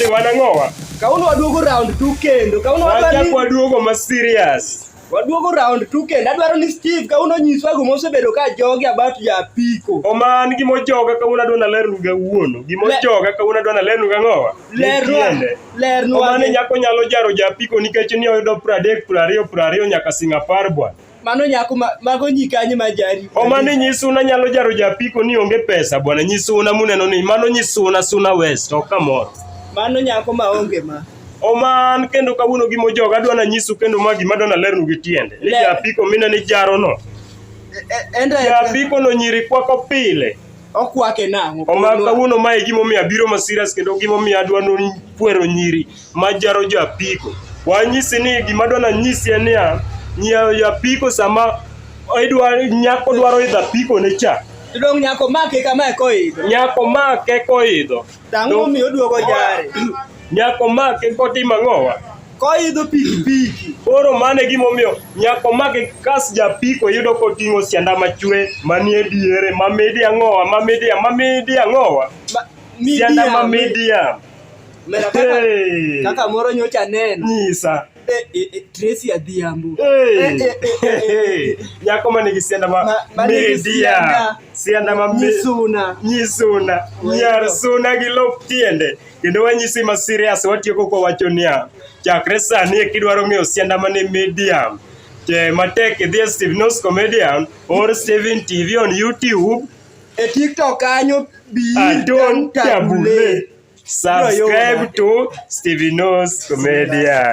ni wanang'owa. Kauno waduogo round 2 kendo. Kauno waduogo ma serious. Waduogo round 2 kendo. Adwaro ni Steve kauno nyiswa gima osebedo ka jogi about japiko. Oman gimo joga kauno adwa nalernu ga wuono. Gimo joga kauno adwa nalernu ga ng'owa. Lernu. Oman nyako nyalo jaro japiko nikech ni oyudo 30, 20 nyaka Singapore bwana. Mano nyako mago nyikanye majari. Omani nyisuna nyalo jaro japiko ni onge pesa bwana. Nyisuna muneno ni mano nyisuna Suna West okamoro. Mano nyako maonge ma. Oman kendo kawuono gimo joga adwa na nyisu kendo magi madwa na lernu gi tiende. Ni japiko mina ni jaro no. Japiko no nyiri kwako pile. Okwake nang'o. Oman kawuono mae gimo miya biro ma serious kendo gimo miya adwa no puero nyiri ma jaro japiko. Wanyisi ni gima adwa na nyisi en ya nyiewo japiko sama nyako dwaro idho apiko ne cha. Tudong nyako make kama koidho. Nyako make koidho. Tang'o mi oduogo jare. Nyako make kotimo ang'owa. Koidho pikipiki. Koro mane gimomiyo nyako make kas japiko yudo koting'o sianda machwe manie diere mamedi ang'owa sianda ma medium. Kaka moro nyocha neno. Nyisa. Tracy Adhiambo. Nyako manigi sianda ma medium. Sianda ma nyisuna. Nyar suna gi lop tiende. Kendo wanyisi ma serious watieko kwa wacho niya. Chakre sani kidwaro ng'eyo sianda mane medium. Matek idhi Steve Knows Comedian or Steven TV on YouTube. TikTok kanyo Don't tabule. Subscribe to Steve Knows Comedian.